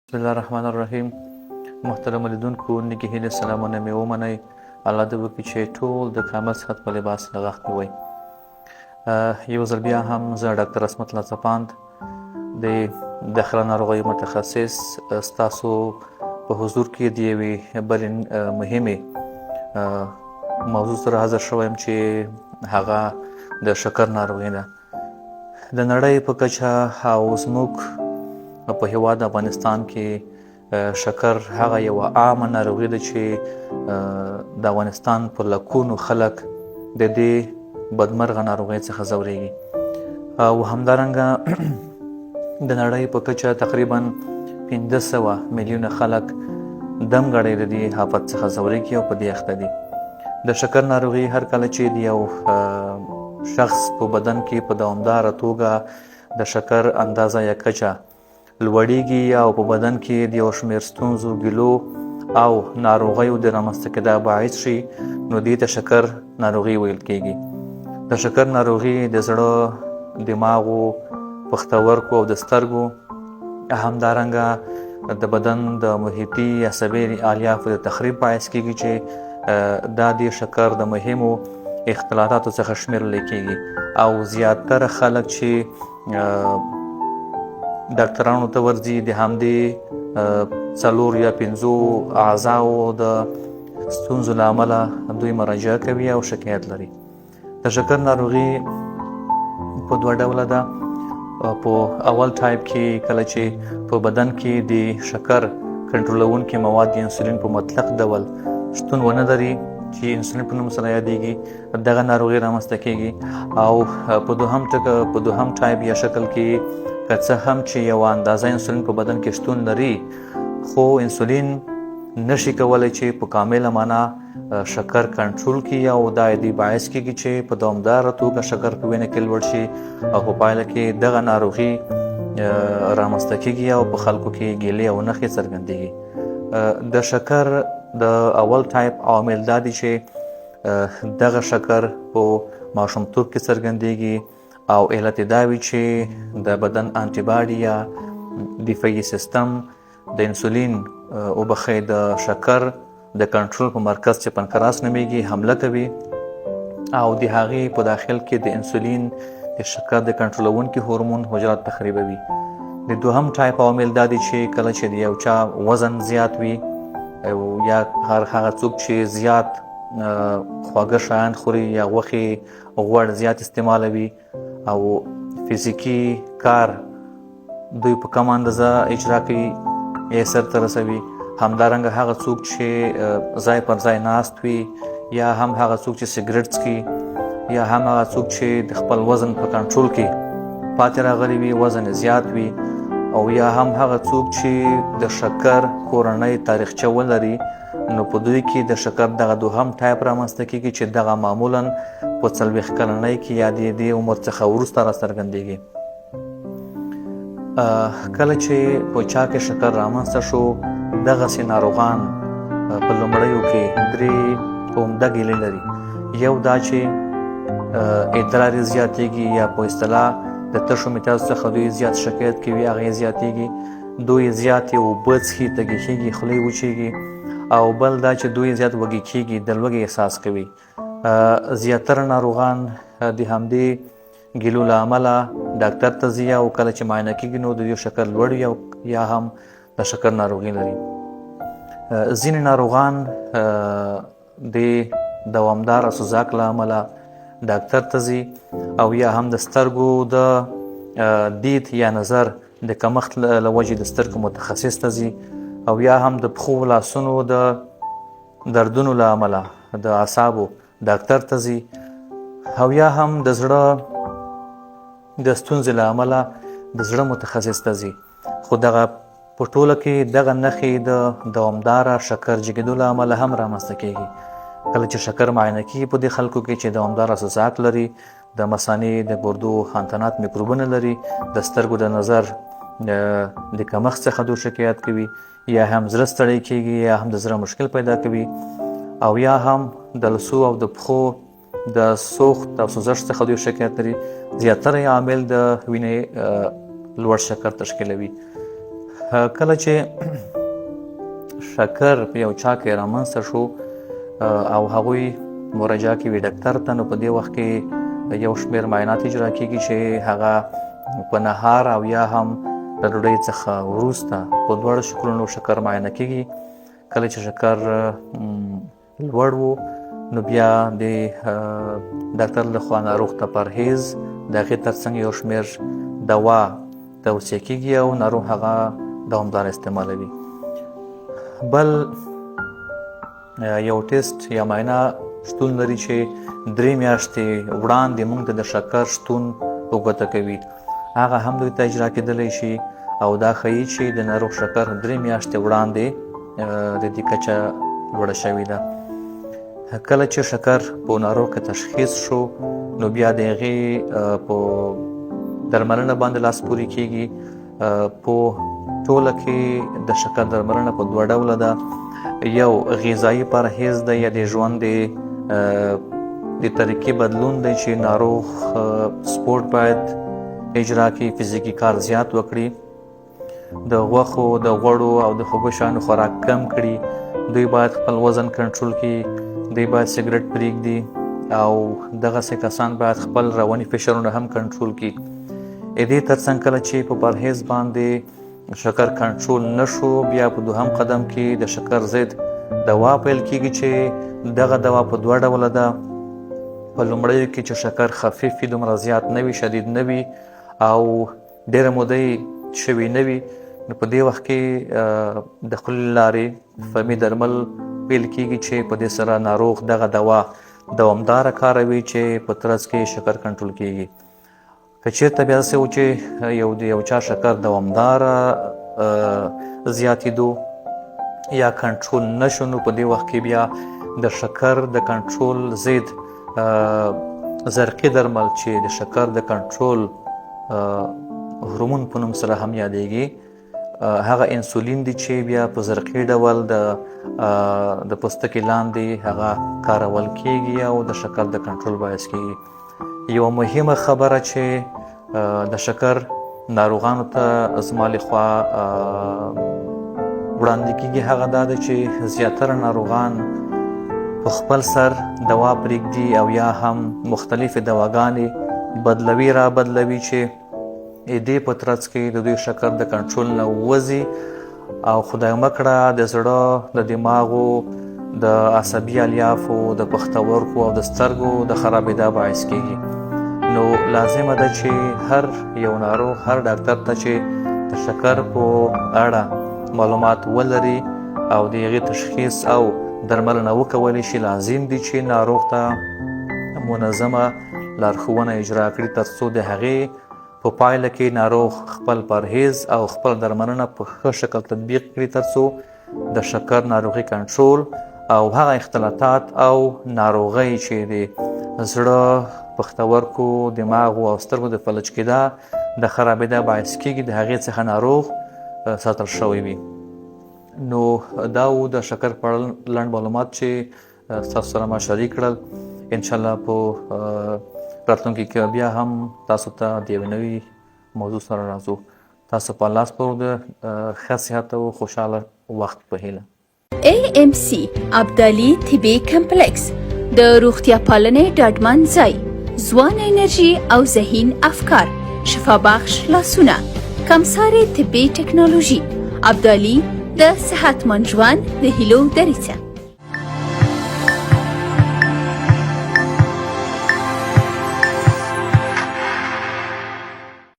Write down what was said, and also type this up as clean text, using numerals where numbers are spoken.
بسم الله الرحمن الرحیم. محترم لیدونکو، نیکې هیلې سلامونه مې ومنئ. الله دې وکړي چې ټول د کامل صحت په لباس لغښ کې وئ. یو ځل بیا هم زه ډاکټر عصمت الله ځپاند د داخله ناروغیو متخصص ستاسو په حضور کې د یوې بلې مهمې موضوع سره حاضر شوی یم چې هغه د شکر ناروغي ده. د نړۍ په کچه او زموږ په هیواد افغانستان کې شکر هغه یوه عامه ناروغي ده چې د افغانستان په لکونو خلک د دې بدمرغه ناروغۍ څخه ځورېږي او همدارنګه د نړۍ په کچه تقریبا 500 میلیونه خلک دم غړی د دې آفت څخه ځورېږي او په دې اخته دي. د شکر ناروغي هر کله چې د یو شخص په بدن کې په دوامداره توګه د شکر اندازه یا کچه لوړیږي او په بدن کې د یو شمېر ستونزو، ګیلو او ناروغیو د رامنځته کېدا باعث شي، نو دې ته شکر ناروغي ویل کېږي. د شکر ناروغي د زړه، دماغو، پښتورګو او د سترګو، همدارنګه د بدن د محیطي عصبي الیافو د تخریب باعث کېږي چې دا د شکر د مهمو اختلالاتو څخه شمیرل کېږي او زیاتره خلک چې ډاکټرانو ته ورځي د همدې 4 یا 5 اعضاو د ستونزو له امله دوی مراجعه کوي او شکایت لري. د شکر ناروغي په 2 ډوله ده. په اول ټایپ کې کله چې په بدن کې د شکر کنټرولونکي مواد د انسولین په مطلق ډول شتون ونه لري چې انسولین په نوم سره یادېږي، دغه ناروغي رامنځته کېږي. او په دوهم ټایپ یا شکل کې که څه هم چې یو اندازه انسولین په بدن کې شتون لري، خو انسولین نشي کولی چې په کامله معنا شکر کنټرول کړي او دا دې باعث کېږي چې په دوامداره توګه شکر په وینه کې لوړ شي او په پایله کې دغه ناروغي رامنځته کېږي او په خلکو کې ګیلې او نښې څرګندېږي. د شکر د اول ټایپ عوامل دا دي چې دغه شکر په ماشومتوب کې څرګندېږي او علت دا وي چې د بدن انټي باډي یا دفاعي سیستم د انسولین د شکر د کنټرول په مرکز چې پنکراس نومیږي حمله کوي او د هغې په داخل کې د انسولین د شکر د کنټرولونکي هورمون حجرات تخریبوي. د دوهم ټایپ عوامل دا دي چې کله چې د یو چا وزن زیات وي او یا هغه څوک چې زیات خواږه شیان خوري یا غوښې غوړ زیات استعمالوي او فزیکي کار دوی په کم اندازه اجرا کوي یا سرته رسوي، همدارنګه هغه څوک چې ځای پر ځای ناست وي یا هم هغه څوک چې سګرټ څکي یا هم هغه څوک چې د خپل وزن په کنټرول کې پاتې راغلی وي، وزن زیات وي، او یا هم هغه څوک چې د شکر کورنۍ تاریخچه ولري، نو په دوی کې د شکر دغه دوهم ټایپ رامنځته کېږي چې دغه معمولا په 40 کلنۍ کې یا د دې عمر څخه وروسته راڅرګندېږي. کله چې په چا کې شکر رامنځته شو، دغسې ناروغان په لومړیو کې 3 عمده ګیلې لري. یو دا چې ادرار زیاتېږي یا په اصطلاح د تشو میتازو څخه دوی زیات شکایت کوي، هغې زیاتېږي. دوی زیاتې اوبه څښي، تږي کېږي، خولې وچېږي. او بل دا چې دوی زیات وږي کېږي، د لوږې احساس کوي. زیاتره ناروغان د همدې ګیلو له امله ډاکټر ته ځي او کله چې معاینه کېږي نو د دوی شکر لوړ وي یا هم د شکر ناروغي لري. ځینې ناروغان د دوامداره سوزاک له امله ډاکټر ته ځي او یا هم د سترګو د دید یا نظر د کمښت له وجې د سترګو متخصص ته ځي او یا هم د پښو لاسونو د دردونو له امله د اعصابو ډاکټر ته ځي او یا هم د زړه د ستونزې له امله د زړه متخصص ته ځي. خو دغه په ټوله کې دغه نښې د دوامداره شکر جګېدو له امله هم رامنځته کېږي. کله چې شکر معاینه کېږي په دې خلکو کې چې دوامداره سوزاک لري، د مثانې د ګردو خانتنات میکروبونه لري، د سترګو د نظر د کمښت څخه دوی شکایت کوي، یا هم زړه ستړی کېږي یا هم د زړه مشکل پیدا کوي، او یا هم د لسو او د پښو د سوخت او سوزش څخه دوی شکایت لري. زیاتره عامل د وینې لوړ شکر تشکیلوي. کله چې شکر په یو چا کې رامنځته شو او هغوی مراجعه کوي ډاکټر ته، نو په دې وخت کې یو شمېر معاینات اجرا کېږي چې هغه په نهار او یا هم د ډوډۍ څخه وروسته په دواړو شکلونو شکر معاینه کېږي. کله چې شکر لوړ و نو بیا د ډاکټر لخوا ناروغ ته پرهیز د هغې ترڅنګ یو شمېر دوا توصیه کېږي او ناروغ هغه دوامدار استعمالوي. بل یو ټیسټ یا معاینه شتون لري چې 3 میاشتې وړاندې موږ ته د شکر شتون وګوته کوي. هغه هم دوی ته اجرا کېدلی شي او دا ښیي چې د ناروغ شکر 3 میاشتې وړاندې د دې کچه لوړه شوې ده. کله چې شکر په ناروغ کې تشخیص شو نو بیا د هغې په درملنه باندې لاس پورې کېږي. په ټوله کې د شکر درملنه په 2 ډوله ده. یو غذایي پرهیز دی یا د ژوند د طریقې بدلون دی چې ناروغ سپورت باید اجرا کړي، فزیکي کار زیات وکړي، د غوښو د غوړو او د خوږو شیانو خوراک کم کړي، دوی باید خپل وزن کنټرول کړي، دوی باید سګرټ پرېږدي او دغسې کسان باید خپل رواني فشارونه هم کنټرول کړي. دې ترڅنګ کله چې په پرهیز باندې شکر کنټرول نشو بیا په 2م قدم کې د شکر ضد دوا پیل کېږي چې دغه دوا په 2 ډوله ده. په لومړیو کې چې شکر خفیف وي، دومره زیات نه وي، شدید نه وي او ډېره موده یې شوي نه وي، نو په دې وخت کې د خولې لارې فمي درمل پیل کېږي چې په دې سره ناروغ دغه دوا دوامداره کاروي چې په ترڅ کې شکر کنټرول کېږي. که چېرته بیا داسې و چې د یو چا شکر دوامداره زیاتېدو یا کنټرول نشو، نو په دې وخت کې بیا د شکر د کنټرول ضد زرقي درمل چې د شکر د کنټرول هورمون په نوم سره هم یادېږي، هغه انسولین دی چې بیا په زرقي ډول د پوستکي لاندې هغه کارول کېږي او د شکر د کنټرول باعث کېږي. یوه مهمه خبره چې د شکر ناروغانو ته زما لخوا وړاندې کېږي هغه دا ده چې زیاتره ناروغان په خپل سر دوا پرېږدي او یا هم مختلفې دواګانې بدلوي چې دې په ترڅ کې د دوی شکر د کنټرول نه وځي او خدای مکړه د زړه، د دماغو، د عصبي الیافو، د پښتورګو او د سترګو د خرابېدا باعث کېږي. نو لازمه ده چې هر یو ناروغ هر ډاکټر ته چې د شکر په اړه معلومات ولري او د هغې تشخیص او درملنه وکولی شي، لازم دي چې ناروغ ته منظمه لارښوونه اجرا کړي تر څو د هغې په پایله کې ناروغ خپل پرهیز او خپل درملنه په ښه شکل تطبیق کړي تر څو د شکر ناروغي کنټرول او هغه اختلالات او ناروغۍ چې د زړه، پښتورګو، دماغو او سترګو د فلج کېدا د خرابېدا باعث کېږي د هغې څخه ناروغ ساتل شوی وي. نو دا و د شکر په اړه لنډ معلومات چې ستاسو سره ما شریک کړل. انشاءالله په راتلونکي کې بیا هم تاسو ته د یوې نوي موضوع سره راځو. تاسو په الله سپارو د ښه صحت او خوشحاله وخت په هیله. AMC ابدالي طبي کمپلیکس د روغتیا پالنې ډاډمن ځای، ځوان انرژي او ذهین افکار، شفابخش لاسونه، کمسارې طبي ټکنالوژي. ابدالي د صحتمند ژوند د هیلو دریڅه.